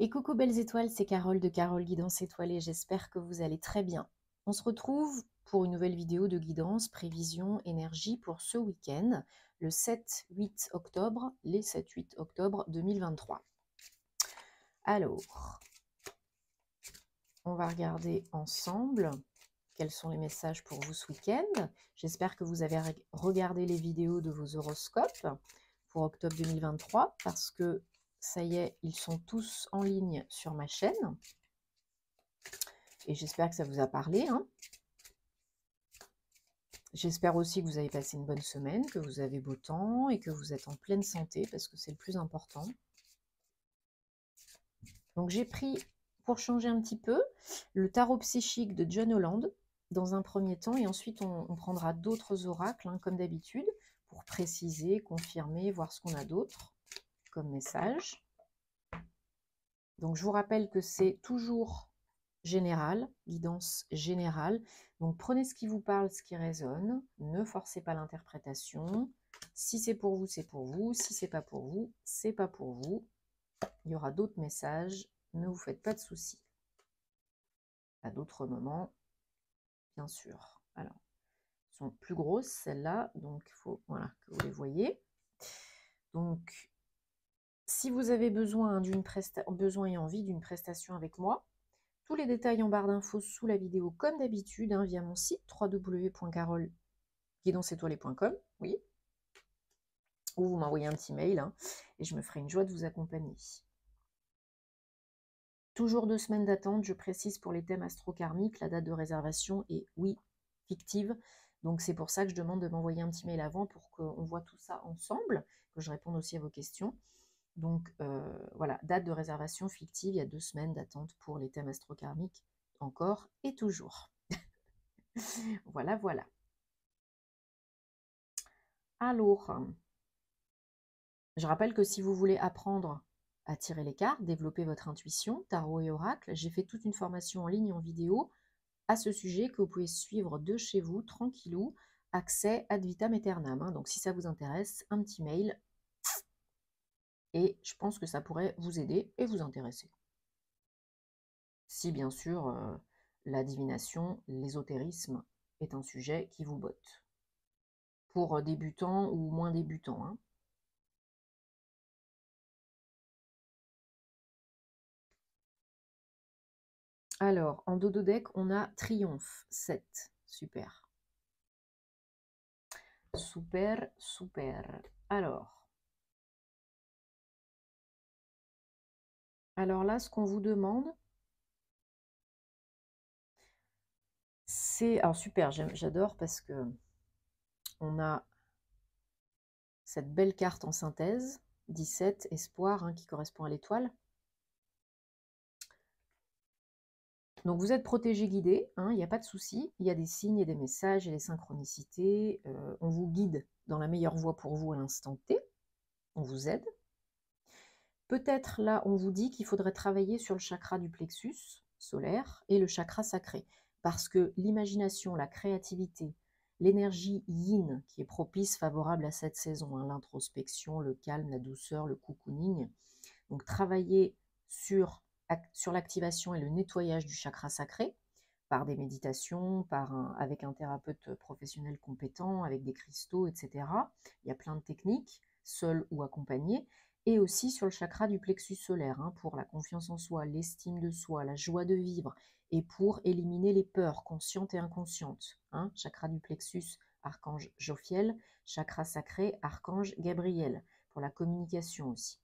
Et coucou belles étoiles, c'est Carole de Carole Guidance Étoilée, j'espère que vous allez très bien. On se retrouve pour une nouvelle vidéo de guidance, prévision, énergie pour ce week-end, le 7-8 octobre, les 7-8 octobre 2023. Alors, on va regarder ensemble quels sont les messages pour vous ce week-end. J'espère que vous avez regardé les vidéos de vos horoscopes pour octobre 2023 parce que ça y est, ils sont tous en ligne sur ma chaîne. Et j'espère que ça vous a parlé. J'espère aussi que vous avez passé une bonne semaine, que vous avez beau temps et que vous êtes en pleine santé parce que c'est le plus important. Donc j'ai pris, pour changer un petit peu, le tarot psychique de John Holland dans un premier temps et ensuite on prendra d'autres oracles comme d'habitude pour préciser, confirmer, voir ce qu'on a d'autre comme message. Donc je vous rappelle que c'est toujours général, guidance générale. Donc prenez ce qui vous parle, ce qui résonne, ne forcez pas l'interprétation. Si c'est pour vous, c'est pour vous. Si c'est pas pour vous, c'est pas pour vous. Il y aura d'autres messages, ne vous faites pas de soucis. À d'autres moments, bien sûr. Alors, elles sont plus grosses celles-là, donc il faut voilà, que vous les voyez. Donc, si vous avez besoin et envie d'une prestation avec moi, tous les détails en barre d'infos sous la vidéo, comme d'habitude, via mon site www.caroleguidanceétoilée.com, oui, ou vous m'envoyez un petit mail, et je me ferai une joie de vous accompagner. Toujours 2 semaines d'attente, je précise pour les thèmes astro-karmiques, la date de réservation est, oui, fictive, donc c'est pour ça que je demande de m'envoyer un petit mail avant pour qu'on voit tout ça ensemble, que je réponde aussi à vos questions. Donc voilà, date de réservation fictive, il y a 2 semaines d'attente pour les thèmes astro-karmiques, encore et toujours. Voilà, voilà. Alors, je rappelle que si vous voulez apprendre à tirer les cartes, développer votre intuition, tarot et oracle, j'ai fait toute une formation en ligne en vidéo à ce sujet que vous pouvez suivre de chez vous, tranquillou, accès ad vitam aeternam. Donc si ça vous intéresse, un petit mail et je pense que ça pourrait vous aider et vous intéresser. Si bien sûr la divination, l'ésotérisme est un sujet qui vous botte. Pour débutants ou moins débutants. Alors, en dodo deck, on a Triomphe 7. Super. Super, super. Alors là, ce qu'on vous demande, c'est... Alors, super, j'adore parce que on a cette belle carte en synthèse, 17, espoir, qui correspond à l'étoile. Donc vous êtes protégé, guidé, il n'y a pas de souci. Il y a des signes et des messages et des synchronicités. On vous guide dans la meilleure voie pour vous à l'instant T. On vous aide. Peut-être là, on vous dit qu'il faudrait travailler sur le chakra du plexus solaire et le chakra sacré. Parce que l'imagination, la créativité, l'énergie yin qui est propice, favorable à cette saison, l'introspection, le calme, la douceur, le cocooning. Donc travailler sur l'activation et le nettoyage du chakra sacré par des méditations, avec un thérapeute professionnel compétent, avec des cristaux, etc. Il y a plein de techniques, seul ou accompagné, et aussi sur le chakra du plexus solaire, pour la confiance en soi, l'estime de soi, la joie de vivre, et pour éliminer les peurs conscientes et inconscientes. Chakra du plexus, archange Jophiel, chakra sacré, archange Gabriel, pour la communication aussi.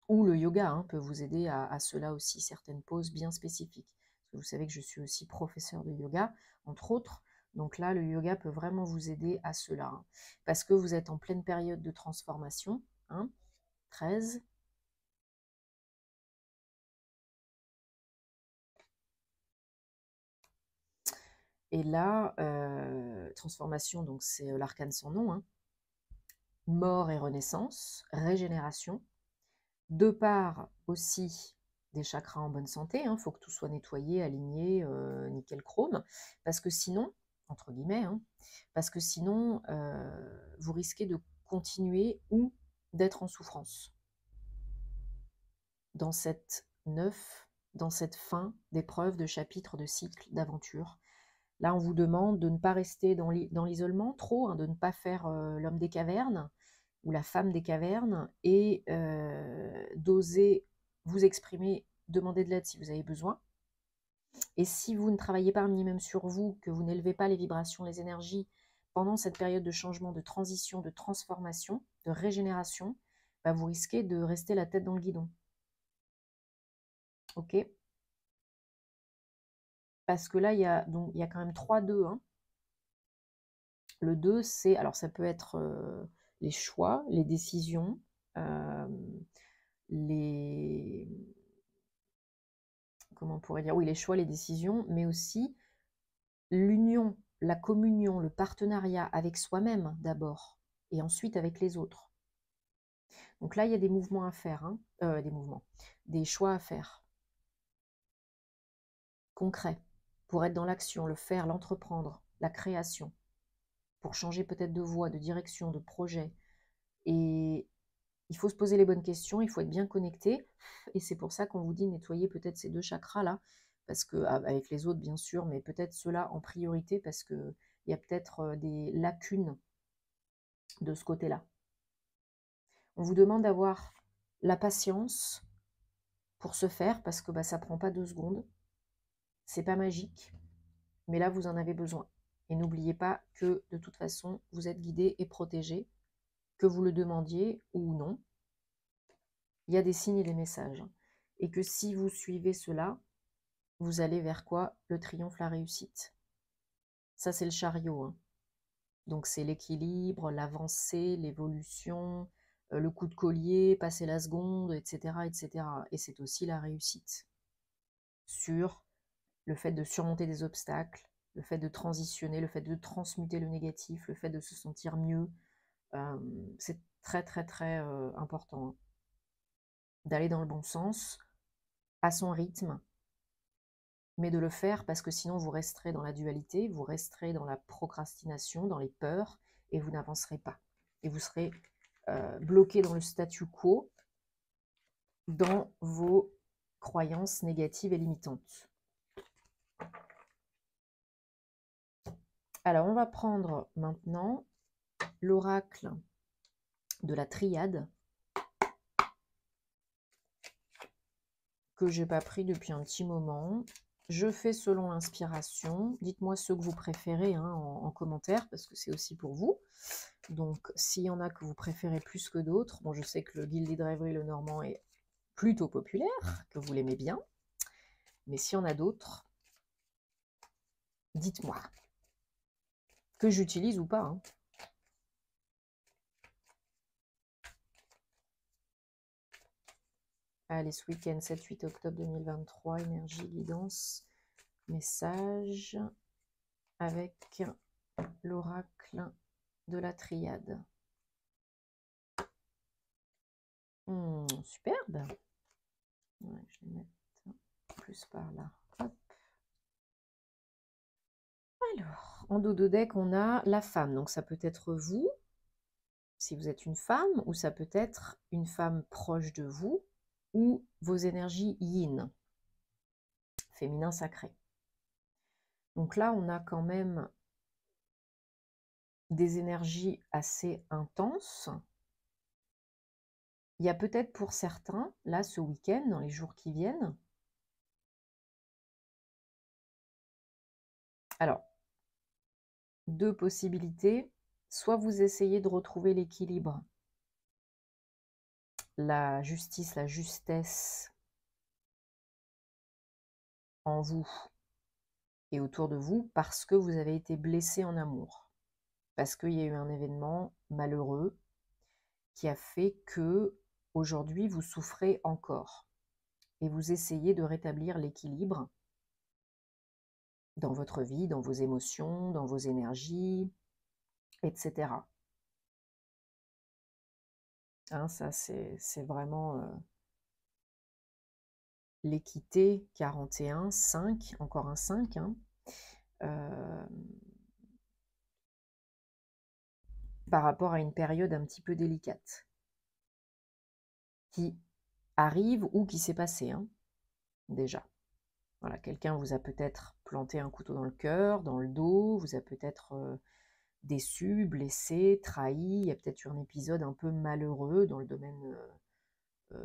Ou le yoga peut vous aider à cela aussi, certaines poses bien spécifiques. Parce que vous savez que je suis aussi professeur de yoga, entre autres. Donc là, le yoga peut vraiment vous aider à cela. Parce que vous êtes en pleine période de transformation. 13. Et là, transformation, donc c'est l'arcane sans nom. Mort et renaissance, régénération. De part aussi des chakras en bonne santé, faut que tout soit nettoyé, aligné, nickel chrome, parce que sinon, entre guillemets, parce que sinon, vous risquez de continuer ou d'être en souffrance. dans cette dans cette fin d'épreuve, de chapitre, de cycle, d'aventure. Là, on vous demande de ne pas rester dans l'isolement trop, hein, de ne pas faire l'homme des cavernes ou la femme des cavernes, et d'oser vous exprimer, demander de l'aide si vous avez besoin. Et si vous ne travaillez pas un minimum sur vous, que vous n'élevez pas les vibrations, les énergies, pendant cette période de changement, de transition, de transformation, de régénération, bah vous risquez de rester la tête dans le guidon. Ok? Parce que là, il y a quand même 3-2. Hein. Le 2, c'est, alors ça peut être les choix, les décisions, comment on pourrait dire, oui, les choix, les décisions, mais aussi l'union, la communion, le partenariat avec soi-même d'abord, et ensuite avec les autres. Donc là, il y a des mouvements à faire, hein, des choix à faire, concrets, pour être dans l'action, le faire, l'entreprendre, la création, pour changer peut-être de voie, de direction, de projet. Et il faut se poser les bonnes questions, il faut être bien connecté, et c'est pour ça qu'on vous dit nettoyer peut-être ces 2 chakras-là, parce que, avec les autres bien sûr, mais peut-être ceux-là en priorité, parce qu'il y a peut-être des lacunes de ce côté-là. On vous demande d'avoir la patience pour se faire, parce que ça ne prend pas 2 secondes, c'est pas magique, mais là vous en avez besoin. Et n'oubliez pas que de toute façon, vous êtes guidé et protégé, que vous le demandiez ou non. Il y a des signes et des messages. Et que si vous suivez cela, vous allez vers quoi? Le triomphe, la réussite. Ça, c'est le chariot. Hein. Donc, c'est l'équilibre, l'avancée, l'évolution, le coup de collier, passer la seconde, etc. etc. Et c'est aussi la réussite. Sur le fait de surmonter des obstacles, le fait de transitionner, le fait de transmuter le négatif, le fait de se sentir mieux. C'est très, très, très important. Hein. D'aller dans le bon sens, à son rythme, mais de le faire parce que sinon vous resterez dans la dualité, vous resterez dans la procrastination, dans les peurs, et vous n'avancerez pas. Et vous serez bloqué dans le statu quo, dans vos croyances négatives et limitantes. Alors, on va prendre maintenant l'oracle de la triade, que je n'ai pas pris depuis un petit moment. Je fais selon l'inspiration. Dites-moi ceux que vous préférez hein, en commentaire, parce que c'est aussi pour vous. Donc, s'il y en a que vous préférez plus que d'autres, bon, je sais que le Gilded Rêverie, le Normand, est plutôt populaire, que vous l'aimez bien. Mais s'il y en a d'autres, dites-moi. Que j'utilise ou pas. Hein. Allez, ce week-end, 7-8 octobre 2023, énergie, guidance, message, avec l'oracle de la triade. Superbe. Ouais, je vais mettre plus par là. Hop. Alors, en dos de deck, on a la femme. Donc, ça peut être vous, si vous êtes une femme, ou ça peut être une femme proche de vous, ou vos énergies yin, féminin sacré. Donc là, on a quand même des énergies assez intenses. Il y a peut-être pour certains, là, ce week-end, dans les jours qui viennent, alors, 2 possibilités. Soit vous essayez de retrouver l'équilibre, la justice, la justesse en vous et autour de vous, parce que vous avez été blessé en amour. Parce qu'il y a eu un événement malheureux qui a fait que aujourd'hui vous souffrez encore. Et vous essayez de rétablir l'équilibre dans votre vie, dans vos émotions, dans vos énergies, etc. Hein, ça, c'est vraiment l'équité 41, 5, encore un 5. Hein, par rapport à une période un petit peu délicate, qui arrive ou qui s'est passé, hein, déjà. Voilà, quelqu'un vous a peut-être planté un couteau dans le cœur, dans le dos, vous a peut-être déçu, blessé, trahi. Il y a peut-être eu un épisode un peu malheureux dans le domaine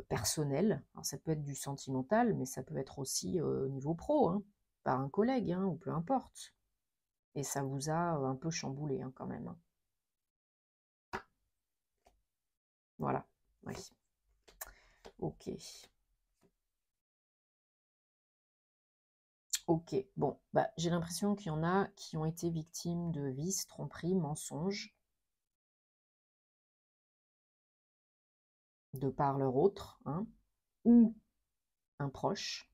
personnel. Alors, ça peut être du sentimental, mais ça peut être aussi au niveau pro, hein, par un collègue, hein, ou peu importe. Et ça vous a un peu chamboulé, hein, quand même, hein. Voilà, oui. Ok. Ok, bon, bah, j'ai l'impression qu'il y en a qui ont été victimes de vices, tromperies, mensonges, de par leur autre, hein, ou un proche,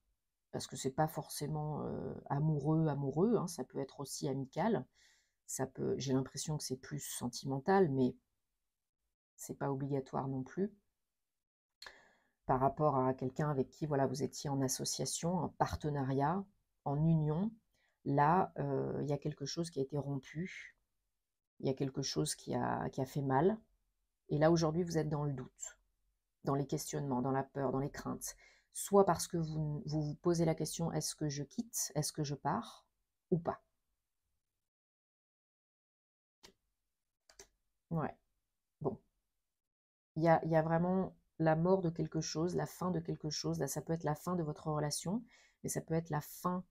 parce que c'est pas forcément amoureux, hein, ça peut être aussi amical. J'ai l'impression que c'est plus sentimental, mais c'est pas obligatoire non plus. Par rapport à quelqu'un avec qui voilà, vous étiez en association, en partenariat, en union, là, il y a quelque chose qui a été rompu, il y a quelque chose qui a fait mal. Et là, aujourd'hui, vous êtes dans le doute, dans les questionnements, dans la peur, dans les craintes. Soit parce que vous posez la question, est-ce que je quitte, est-ce que je pars, ou pas. Ouais, bon. Il y a vraiment la mort de quelque chose, la fin de quelque chose. Là, ça peut être la fin de votre relation, mais ça peut être la fin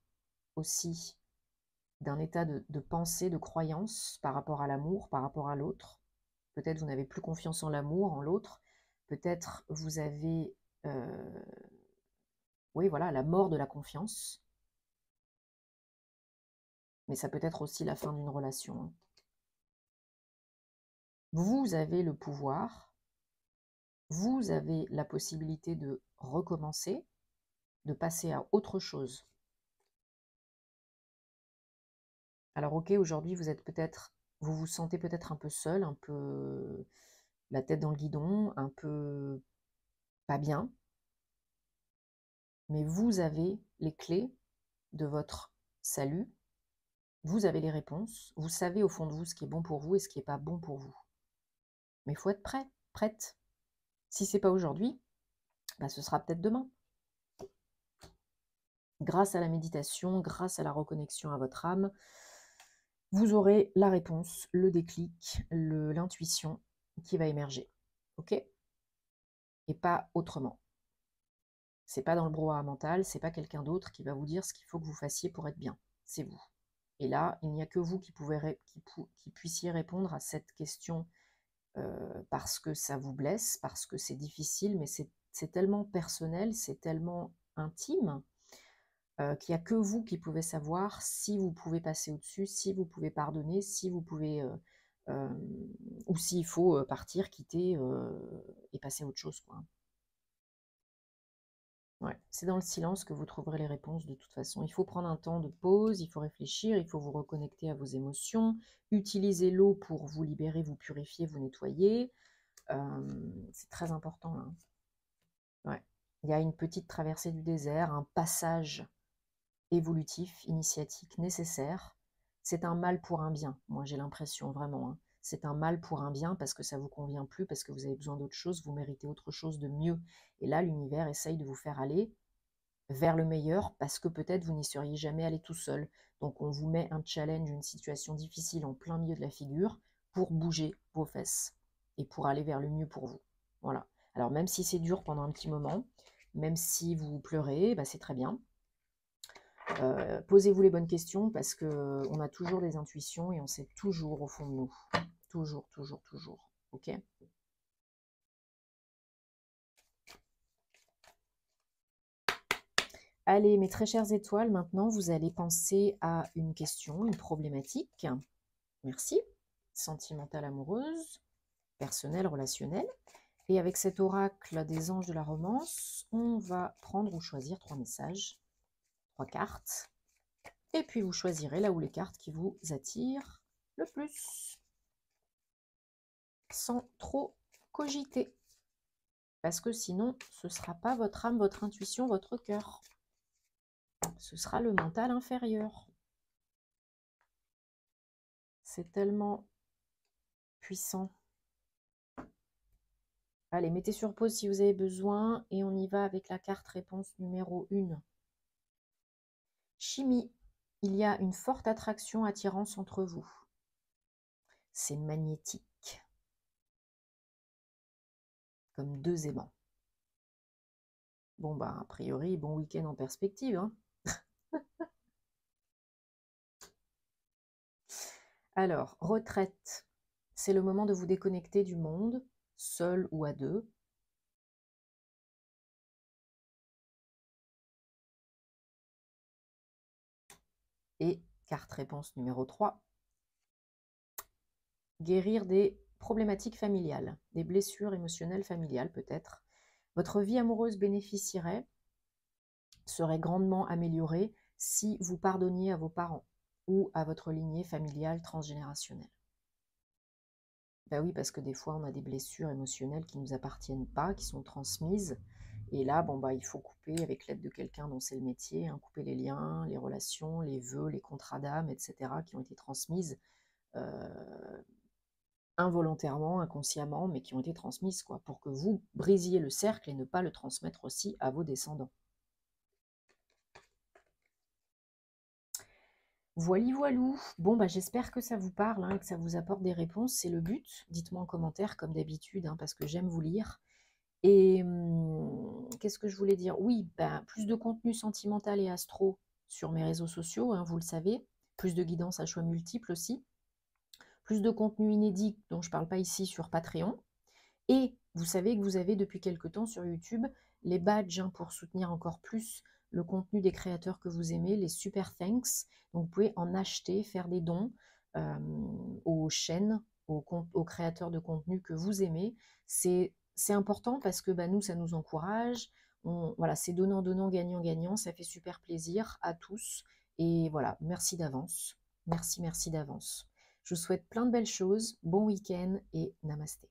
aussi d'un état de pensée, de croyance par rapport à l'amour, par rapport à l'autre. Peut-être vous n'avez plus confiance en l'amour, en l'autre. Peut-être vous avez, oui, voilà, la mort de la confiance. Mais ça peut être aussi la fin d'une relation, hein. Vous avez le pouvoir, vous avez la possibilité de recommencer, de passer à autre chose. Alors ok, aujourd'hui vous vous sentez peut-être un peu seul, un peu la tête dans le guidon, un peu pas bien, mais vous avez les clés de votre salut, vous avez les réponses, vous savez au fond de vous ce qui est bon pour vous et ce qui n'est pas bon pour vous. Mais il faut être prêt, prête. Si c'est pas aujourd'hui, bah, ce sera peut-être demain. Grâce à la méditation, grâce à la reconnexion à votre âme, vous aurez la réponse, le déclic, l'intuition qui va émerger. Ok? Et pas autrement. C'est pas dans le brouhaha mental, c'est pas quelqu'un d'autre qui va vous dire ce qu'il faut que vous fassiez pour être bien. C'est vous. Et là, il n'y a que vous qui puissiez répondre à cette question parce que ça vous blesse, parce que c'est difficile, mais c'est tellement personnel, c'est tellement intime qu'il n'y a que vous qui pouvez savoir si vous pouvez passer au-dessus, si vous pouvez pardonner, si vous pouvez, euh, ou s'il faut partir, quitter et passer à autre chose, quoi. Ouais, c'est dans le silence que vous trouverez les réponses de toute façon. Il faut prendre un temps de pause, il faut réfléchir, il faut vous reconnecter à vos émotions, utiliser l'eau pour vous libérer, vous purifier, vous nettoyer. C'est très important là. Ouais. Il y a une petite traversée du désert, un passage évolutif, initiatique nécessaire. C'est un mal pour un bien, moi j'ai l'impression vraiment, hein. C'est un mal pour un bien parce que ça ne vous convient plus, parce que vous avez besoin d'autre chose, vous méritez autre chose de mieux. Et là, l'univers essaye de vous faire aller vers le meilleur parce que peut-être vous n'y seriez jamais allé tout seul. Donc on vous met un challenge, une situation difficile en plein milieu de la figure pour bouger vos fesses et pour aller vers le mieux pour vous. Voilà. Alors même si c'est dur pendant un petit moment, même si vous pleurez, bah, c'est très bien. Posez-vous les bonnes questions parce qu'on a toujours des intuitions et on sait toujours au fond de nous. Toujours, toujours, toujours. Ok ? Allez, mes très chères étoiles, maintenant vous allez penser à une question, une problématique. Merci. Sentimentale, amoureuse, personnelle, relationnelle. Et avec cet oracle des anges de la romance, on va prendre ou choisir 3 messages, 3 cartes. Et puis vous choisirez là où les cartes qui vous attirent le plus. Sans trop cogiter. Parce que sinon, ce ne sera pas votre âme, votre intuition, votre cœur. Ce sera le mental inférieur. C'est tellement puissant. Allez, mettez sur pause si vous avez besoin et on y va avec la carte réponse numéro 1. Chimie, il y a une forte attraction, attirance entre vous. C'est magnétique, comme deux aimants. Bon, bah, a priori, bon week-end en perspective, hein. Alors, retraite, c'est le moment de vous déconnecter du monde, seul ou à deux. Et carte réponse numéro 3, guérir des problématiques familiales, des blessures émotionnelles familiales peut-être. Votre vie amoureuse bénéficierait, serait grandement améliorée si vous pardonniez à vos parents ou à votre lignée familiale transgénérationnelle. Ben oui, parce que des fois, on a des blessures émotionnelles qui ne nous appartiennent pas, qui sont transmises. Et là, bon, bah, il faut couper avec l'aide de quelqu'un dont c'est le métier, hein, couper les liens, les relations, les vœux, les contrats d'âme, etc., qui ont été transmises involontairement, inconsciemment, mais qui ont été transmises, quoi, pour que vous brisiez le cercle et ne pas le transmettre aussi à vos descendants. Voili voilou. Bon, bah, j'espère que ça vous parle, hein, et que ça vous apporte des réponses. C'est le but. Dites-moi en commentaire, comme d'habitude, hein, parce que j'aime vous lire. Et qu'est-ce que je voulais dire? Oui, ben, plus de contenu sentimental et astro sur mes réseaux sociaux, hein, vous le savez. Plus de guidance à choix multiples aussi. Plus de contenu inédit dont je ne parle pas ici sur Patreon. Et vous savez que vous avez depuis quelque temps sur YouTube les badges, hein, pour soutenir encore plus le contenu des créateurs que vous aimez, les super thanks. Donc vous pouvez en acheter, faire des dons aux chaînes, aux créateurs de contenu que vous aimez. C'est important parce que bah, nous, ça nous encourage. Voilà, c'est donnant-donnant, gagnant-gagnant. Ça fait super plaisir à tous. Et voilà, merci d'avance. Merci d'avance. Je vous souhaite plein de belles choses. Bon week-end et namasté.